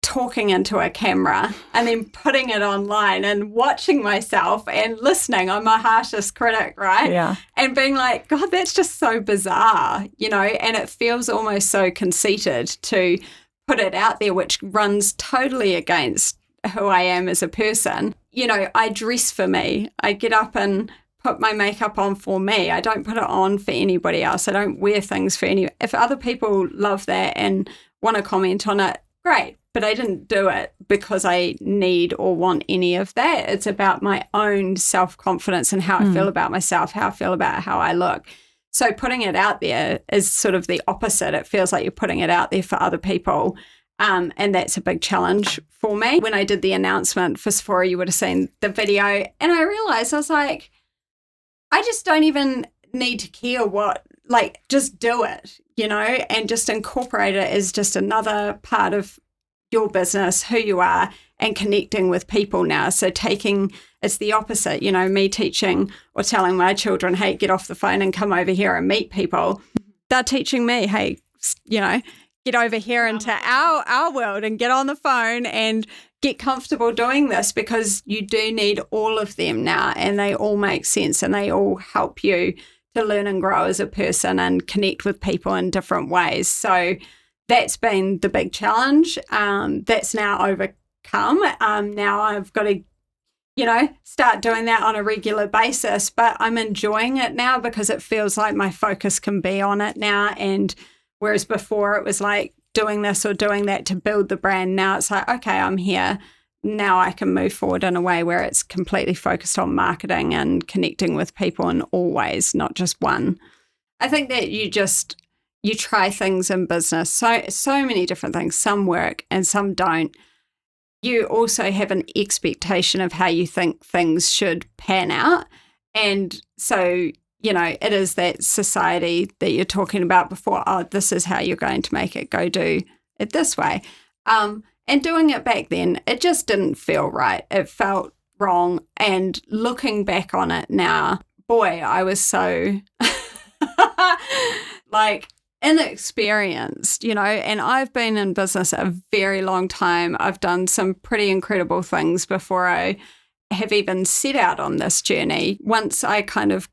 talking into a camera and then putting it online and watching myself and listening. I'm my harshest critic, right? Yeah. And being like, God, that's just so bizarre, and it feels almost so conceited to put it out there, which runs totally against who I am as a person. I dress for me. I get up and put my makeup on for me. I don't put it on for anybody else. I don't wear things for if other people love that and want to comment on it, great. But I didn't do it because I need or want any of that. It's about my own self-confidence and how I feel about myself, how I feel about how I look. So putting it out there is sort of the opposite. It feels like you're putting it out there for other people. And that's a big challenge for me. When I did the announcement for Sephora, you would have seen the video. And I realized, I was like, I just don't even need to care just do it, and just incorporate it as just another part of your business, who you are, and connecting with people now. So it's the opposite, me teaching or telling my children, hey, get off the phone and come over here and meet people. They're teaching me, hey, get over here into our world and get on the phone and get comfortable doing this, because you do need all of them now, and they all make sense and they all help you to learn and grow as a person and connect with people in different ways. So that's been the big challenge. That's now overcome. Now I've got to, start doing that on a regular basis, but I'm enjoying it now because it feels like my focus can be on it now. And whereas before it was like doing this or doing that to build the brand, now it's like, okay, I'm here. Now I can move forward in a way where it's completely focused on marketing and connecting with people in all ways, not just one. I think that you try things in business, so many different things. Some work and some don't. You also have an expectation of how you think things should pan out. And so, it is that society that you're talking about before. Oh, this is how you're going to make it. Go do it this way. And doing it back then, it just didn't feel right. It felt wrong. And looking back on it now, boy, I was so inexperienced, and I've been in business a very long time. I've done some pretty incredible things before I have even set out on this journey. Once I kind of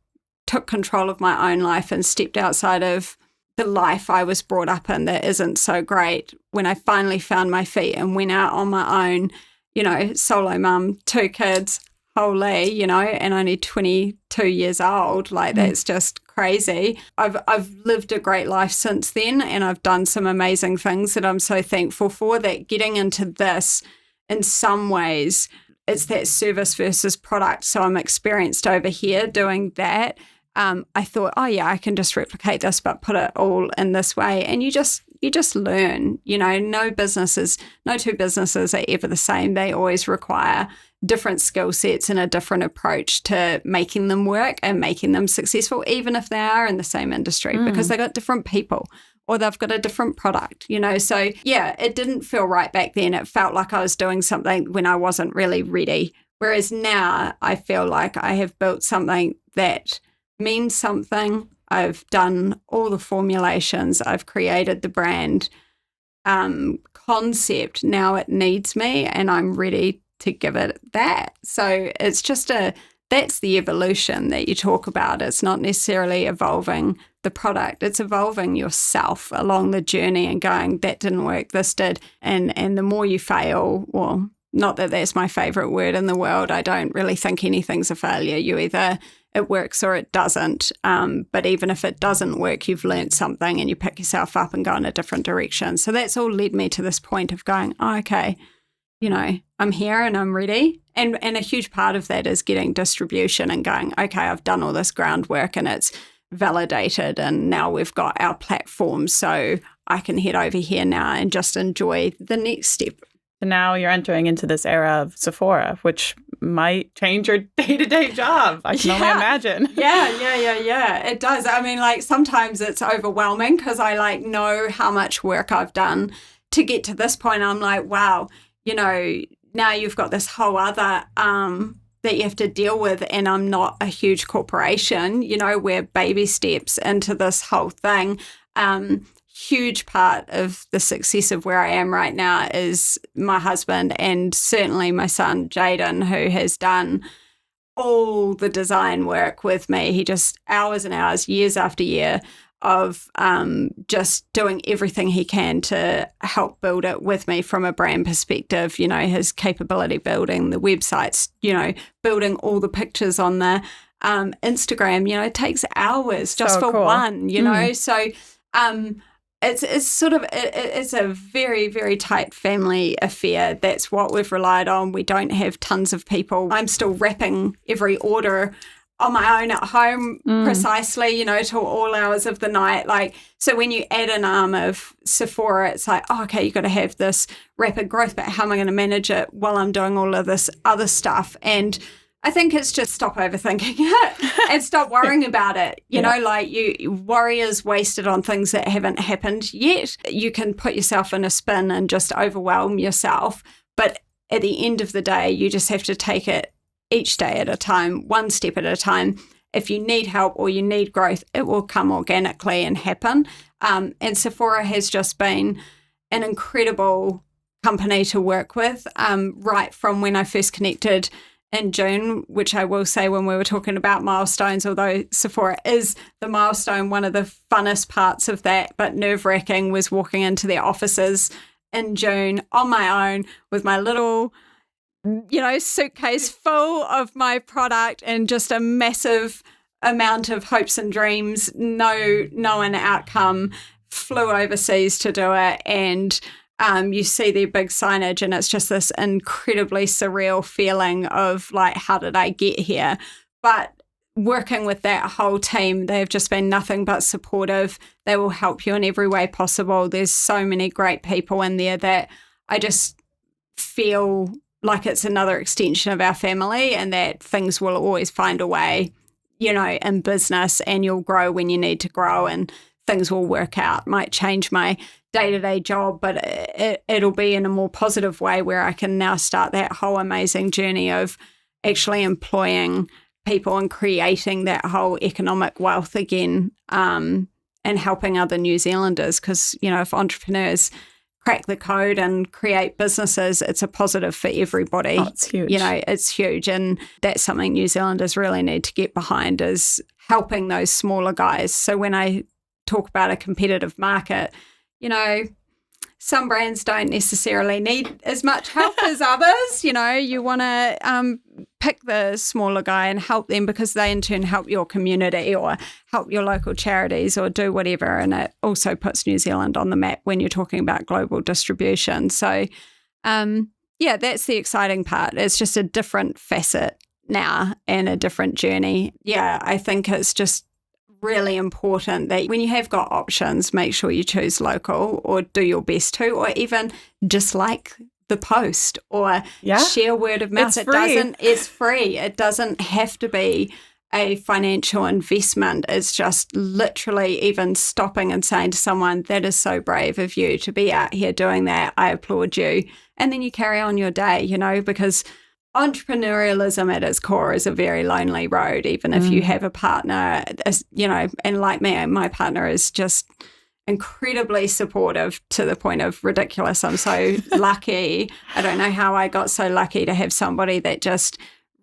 took control of my own life and stepped outside of the life I was brought up in that isn't so great, when I finally found my feet and went out on my own, solo mum, 2 kids, holy, and only 22 years old, that's just crazy. I've lived a great life since then, and I've done some amazing things that I'm so thankful for. That getting into this, in some ways, it's that service versus product. So I'm experienced over here doing that. I thought, oh yeah, I can just replicate this, but put it all in this way. And you just learn, no two businesses are ever the same. They always require different skill sets and a different approach to making them work and making them successful, even if they are in the same industry, because they got different people or they've got a different product, So yeah, it didn't feel right back then. It felt like I was doing something when I wasn't really ready. Whereas now I feel like I have built something that means something. I've done all the formulations. I've created the brand concept. Now it needs me, and I'm ready to give it that. So it's just that's the evolution that you talk about. It's not necessarily evolving the product. It's evolving yourself along the journey and going, that didn't work, this did. And the more you fail, well, not that that's my favorite word in the world. I don't really think anything's a failure. You either it works or it doesn't. But even if it doesn't work, you've learned something and you pick yourself up and go in a different direction. So that's all led me to this point of going, oh, okay, I'm here and I'm ready. And a huge part of that is getting distribution and going, okay, I've done all this groundwork and it's validated, and now we've got our platform. So I can head over here now and just enjoy the next step. So now you're entering into this era of Sephora, which might change your day-to-day job. I can only imagine. Yeah. It does. I mean, sometimes it's overwhelming because I know how much work I've done to get to this point. I'm like, wow, now you've got this whole other that you have to deal with, and I'm not a huge corporation. We're baby steps into this whole thing. huge part of the success of where I am right now is my husband and certainly my son, Jaden, who has done all the design work with me. He just hours and hours, years after year of just doing everything he can to help build it with me from a brand perspective, his capability building, the websites, building all the pictures on the Instagram, it takes hours just for cool. one, so it's sort of, it's a very, very tight family affair. That's what we've relied on. We don't have tons of people. I'm still wrapping every order on my own at home precisely, to all hours of the night. Like, so when you add an arm of Sephora, it's like, oh, okay, you've got to have this rapid growth, but how am I going to manage it while I'm doing all of this other stuff? And I think it's just stop overthinking it and stop worrying about it. You know, like worry is wasted on things that haven't happened yet. You can put yourself in a spin and just overwhelm yourself. But at the end of the day, you just have to take it each day at a time, one step at a time. If you need help or you need growth, it will come organically and happen. And Sephora has just been an incredible company to work with, right from when I first connected in June, which I will say when we were talking about milestones, although Sephora is the milestone, one of the funnest parts of that, but nerve-wracking was walking into their offices in June on my own with my little, suitcase full of my product and just a massive amount of hopes and dreams, no known outcome, flew overseas to do it, and you see their big signage and it's just this incredibly surreal feeling of like, how did I get here? But working with that whole team, they've just been nothing but supportive. They will help you in every way possible. There's so many great people in there that I just feel like it's another extension of our family and that things will always find a way, in business, and you'll grow when you need to grow and things will work out. Might change my day-to-day job, but it'll be in a more positive way where I can now start that whole amazing journey of actually employing people and creating that whole economic wealth again, and helping other New Zealanders. Because, if entrepreneurs crack the code and create businesses, it's a positive for everybody. Oh, it's huge. It's huge. And that's something New Zealanders really need to get behind, is helping those smaller guys. So when I talk about a competitive market, some brands don't necessarily need as much help as others. You want to pick the smaller guy and help them because they in turn help your community or help your local charities or do whatever. And it also puts New Zealand on the map when you're talking about global distribution. So, that's the exciting part. It's just a different facet now and a different journey. Yeah, I think it's just really important that when you have got options, make sure you choose local or do your best to, or even just like the post or share word of mouth. It's free. It doesn't have to be a financial investment. It's just literally even stopping and saying to someone, that is so brave of you to be out here doing that. I applaud you. And then you carry on your day, because entrepreneurialism at its core is a very lonely road, even if you have a partner, and like me, my partner is just incredibly supportive to the point of ridiculous. I'm so lucky. I don't know how I got so lucky to have somebody that just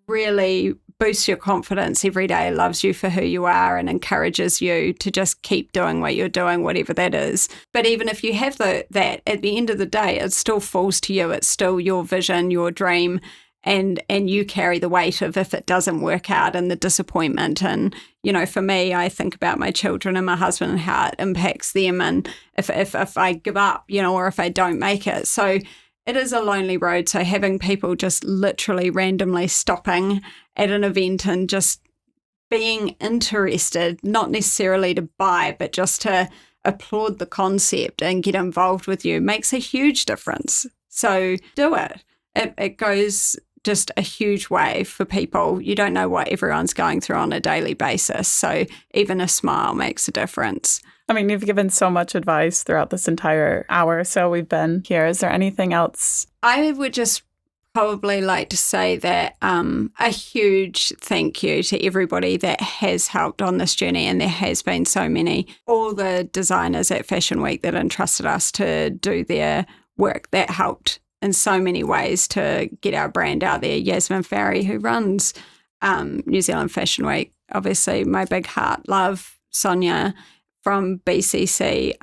really boosts your confidence every day, loves you for who you are and encourages you to just keep doing what you're doing, whatever that is. But even if you have that, at the end of the day, it still falls to you. It's still your vision, your dream, and you carry the weight of if it doesn't work out and the disappointment. And, for me, I think about my children and my husband and how it impacts them, and if I give up, or if I don't make it. So it is a lonely road. So having people just literally randomly stopping at an event and just being interested, not necessarily to buy, but just to applaud the concept and get involved with you, makes a huge difference. So do it. It goes just a huge way for people. You don't know what everyone's going through on a daily basis. So even a smile makes a difference. I mean, you've given so much advice throughout this entire hour or so we've been here. Is there anything else? I would just probably like to say that a huge thank you to everybody that has helped on this journey, and there has been so many. All the designers at Fashion Week that entrusted us to do their work, that helped in so many ways to get our brand out there. Yasmin Farry, who runs New Zealand Fashion Week, obviously my big heart, love Sonia from BCC,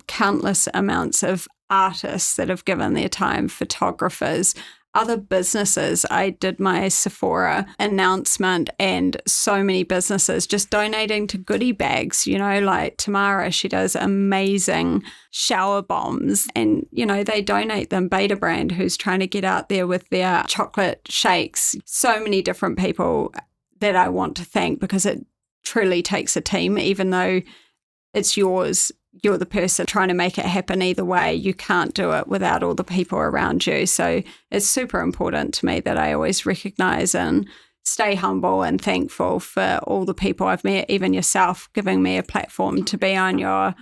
countless amounts of artists that have given their time, photographers, other businesses. I did my Sephora announcement, and so many businesses just donating to goodie bags, like Tamara, she does amazing shower bombs, and, they donate them. Beta Brand, who's trying to get out there with their chocolate shakes. So many different people that I want to thank, because it truly takes a team. Even though it's yours, you're the person trying to make it happen either way. You can't do it without all the people around you. So it's super important to me that I always recognize and stay humble and thankful for all the people I've met, even yourself giving me a platform to be on your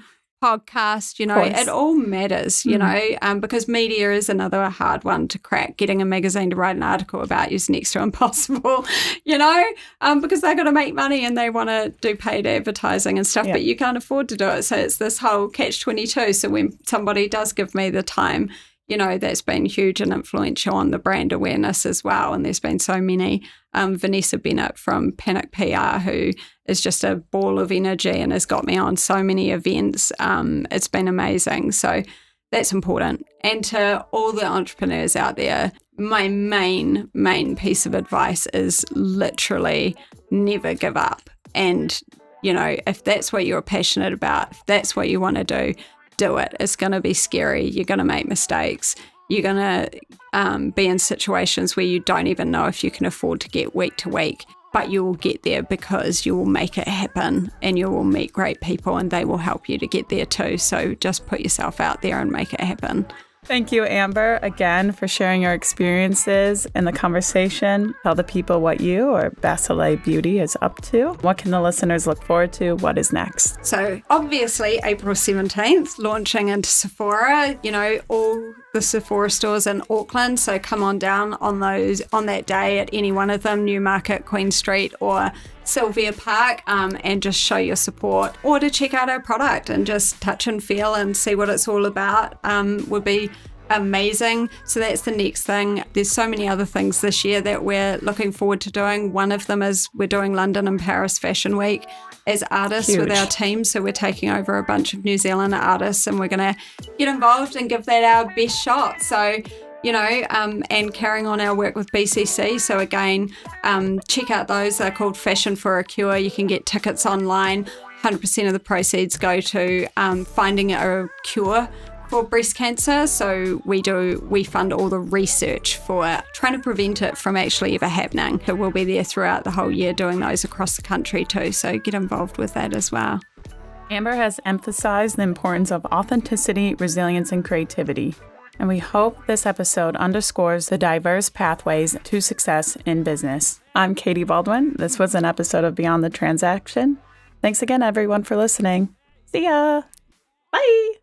podcast. It all matters, because media is another hard one to crack. Getting a magazine to write an article about you is next to impossible, because they're going to make money and they want to do paid advertising and stuff, but you can't afford to do it. So it's this whole catch-22. So when somebody does give me the time, that's been huge and influential on the brand awareness as well. And there's been so many. Vanessa Bennett from Panic PR, who is just a ball of energy and has got me on so many events. It's been amazing. So that's important. And to all the entrepreneurs out there, my main piece of advice is literally never give up. And, if that's what you're passionate about, if that's what you want to do it. It's going to be scary. You're going to make mistakes. You're going to be in situations where you don't even know if you can afford to get week to week, but you will get there because you will make it happen, and you will meet great people and they will help you to get there too. So just put yourself out there and make it happen. Thank you, Amber, again, for sharing your experiences in the conversation. Tell the people what you or Basalaj Beauty is up to. What can the listeners look forward to? What is next? So obviously, April 17th, launching into Sephora, all the Sephora stores in Auckland. So come on down on that day at any one of them, Newmarket, Queen Street, or Sylvia Park, and just show your support, or to check out our product and just touch and feel and see what it's all about, would be amazing. So that's the next thing. There's so many other things this year that we're looking forward to doing. One of them is we're doing London and Paris Fashion Week as artists with our team. So we're taking over a bunch of New Zealand artists, and we're going to get involved and give that our best shot. So and carrying on our work with BCC. So again, check out those. They're called Fashion for a Cure. You can get tickets online. 100% of the proceeds go to finding a cure for breast cancer. So we fund all the research for trying to prevent it from actually ever happening. So we'll be there throughout the whole year doing those across the country too. So get involved with that as well. Amber has emphasized the importance of authenticity, resilience, and creativity. And we hope this episode underscores the diverse pathways to success in business. I'm Katie Baldwin. This was an episode of Beyond the Transaction. Thanks again, everyone, for listening. See ya. Bye.